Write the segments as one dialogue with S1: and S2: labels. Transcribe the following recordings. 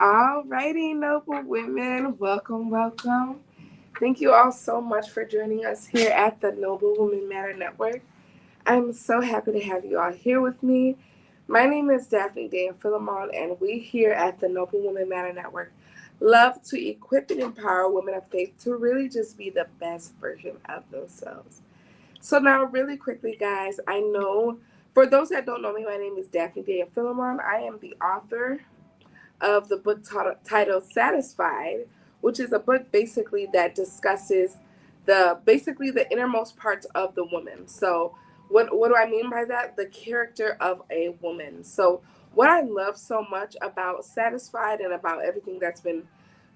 S1: Alrighty, noble women, welcome, welcome. Thank you all so much for joining us here at the Noble Women Matter Network. I'm so happy to have you all here with me. My name is Daphne Day and Philemon, and we here at the Noble Women Matter Network love to equip and empower women of faith to really just be the best version of themselves. So now, really quickly, guys, I know for those that don't know me, my name is Daphne Day and Philemon. I am the author of the book titled Satisfied, which is a book basically that discusses the innermost parts of the woman. So what do I mean by that? The character of a woman. So what I love so much about Satisfied and about everything that's been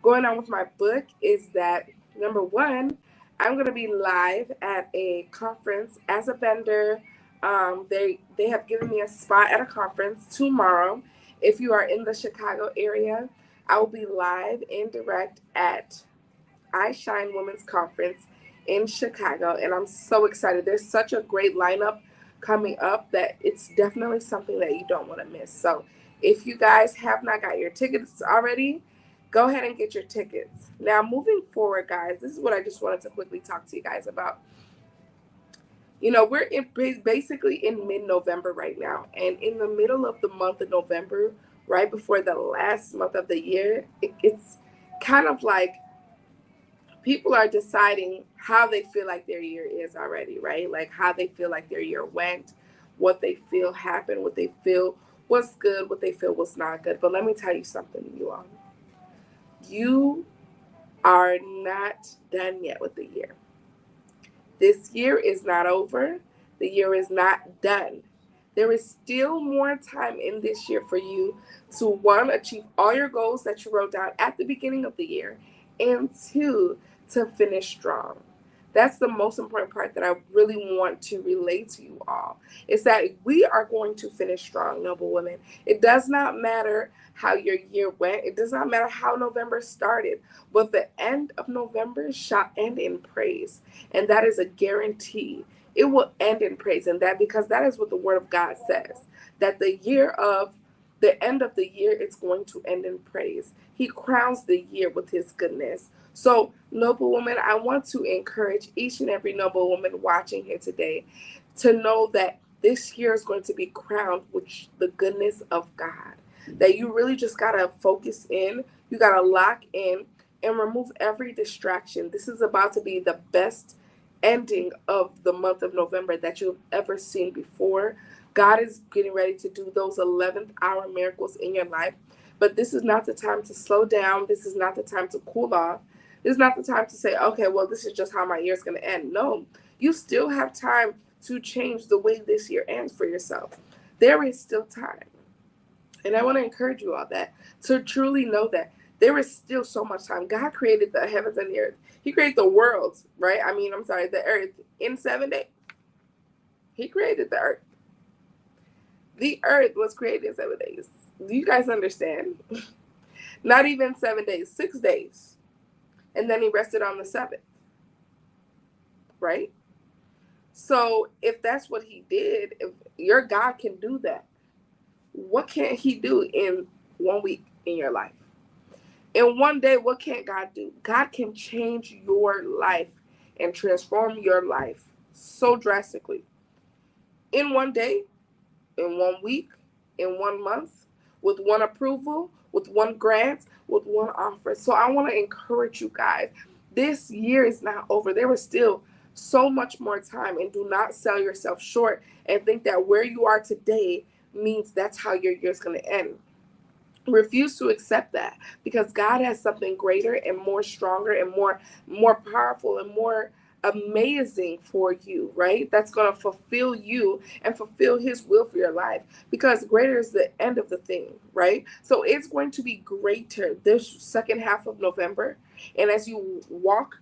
S1: going on with my book is that number one, I'm going to be live at a conference as a vendor. They have given me a spot at a conference tomorrow. If you are in the Chicago area, I will be live and direct at I Shine Women's Conference in Chicago, and I'm so excited. There's such a great lineup coming up that it's definitely something that you don't want to miss. So if you guys have not got your tickets already, go ahead and get your tickets. Now, moving forward, guys, this is what I just wanted to quickly talk to you guys about. We're basically in mid-November right now, and in the middle of the month of November, right before the last month of the year, it's kind of like people are deciding how they feel like their year is already, right? Like how they feel like their year went, what they feel happened, what they feel was good, what they feel was not good. But let me tell you something, you all. You are not done yet with the year. This year is not over. The year is not done. There is still more time in this year for you to, one, achieve all your goals that you wrote down at the beginning of the year, and two, to finish strong. That's the most important part that I really want to relate to you all, is that we are going to finish strong, noble women. It does not matter how your year went. It does not matter how November started, but the end of November shall end in praise. And that is a guarantee. It will end in praise. And that because that is what the word of God says, that the end of the year, it's going to end in praise. He crowns the year with his goodness. So, noble woman, I want to encourage each and every noble woman watching here today to know that this year is going to be crowned with the goodness of God. That you really just got to focus in, you got to lock in, and remove every distraction. This is about to be the best ending of the month of November that you've ever seen before. God is getting ready to do those 11th hour miracles in your life. But this is not the time to slow down. This is not the time to cool off. This is not the time to say, okay, well, this is just how my year is going to end. No, you still have time to change the way this year ends for yourself. There is still time. And I want to encourage you all that to truly know that there is still so much time. God created the heavens and the earth. He created the world, right? The earth in 7 days. He created the earth. The earth was created in 7 days. Do you guys understand? Not even 7 days, 6 days. And then he rested on the seventh, right? So if that's what he did, if your God can do that, what can't he do in 1 week in your life? In 1 day, what can't God do? God can change your life and transform your life so drastically. In 1 day, in 1 week, in 1 month, with one approval, with one grant, with one offer. So I want to encourage you guys. This year is not over. There is still so much more time, and do not sell yourself short and think that where you are today means that's how your year is going to end. Refuse to accept that, because God has something greater and more stronger and more powerful and more amazing for you, right? That's going to fulfill you and fulfill his will for your life, because greater is the end of the thing, right? So it's going to be greater this second half of November. And as you walk,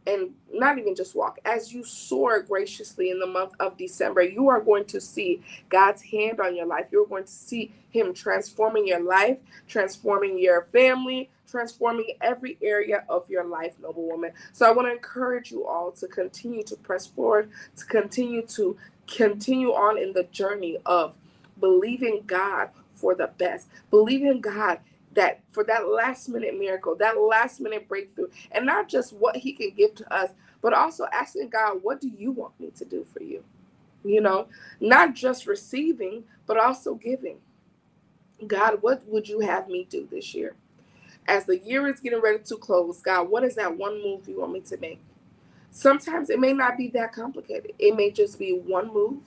S1: and not even just walk, as you soar graciously in the month of December, you are going to see God's hand on your life. You're going to see him transforming your life, transforming your family, transforming every area of your life, noble woman. So I want to encourage you all to continue to press forward, to continue on in the journey of believing God for the best. Believing God that for that last minute miracle, that last minute breakthrough, and not just what he can give to us, but also asking God, what do you want me to do for you? You know, not just receiving, but also giving. God, what would you have me do this year? As the year is getting ready to close, God, what is that one move you want me to make? Sometimes it may not be that complicated. It may just be one move.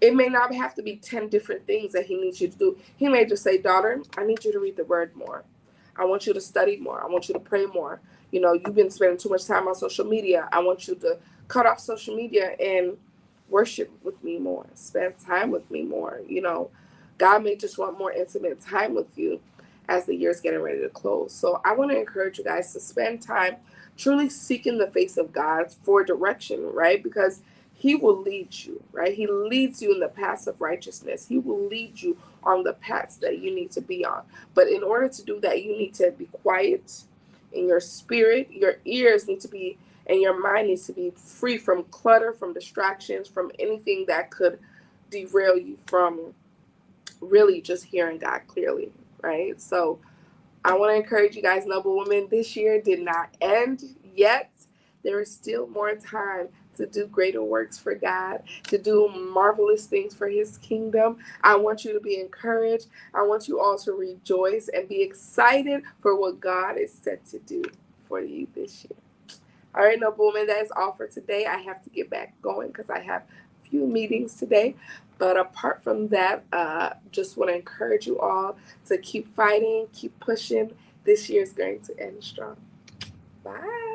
S1: It may not have to be 10 different things that he needs you to do. He may just say, daughter, I need you to read the word more. I want you to study more. I want you to pray more. You know, you've been spending too much time on social media. I want you to cut off social media and worship with me more. Spend time with me more. You know, God may just want more intimate time with you as the year's getting ready to close. So I want to encourage you guys to spend time truly seeking the face of God for direction, right? Because he will lead you, right? He leads you in the paths of righteousness. He will lead you on the paths that you need to be on. But in order to do that, you need to be quiet in your spirit. Your ears need to be, and your mind needs to be free from clutter, from distractions, from anything that could derail you from really just hearing God clearly, right? So I want to encourage you guys, Noble Women, this year did not end yet. There is still more time to do greater works for God, to do marvelous things for his kingdom. I want you to be encouraged. I want you all to rejoice and be excited for what God is set to do for you this year. All right, Noble Women, that is all for today. I have to get back going because I have a few meetings today. But apart from that, just want to encourage you all to keep fighting, keep pushing. This year is going to end strong. Bye.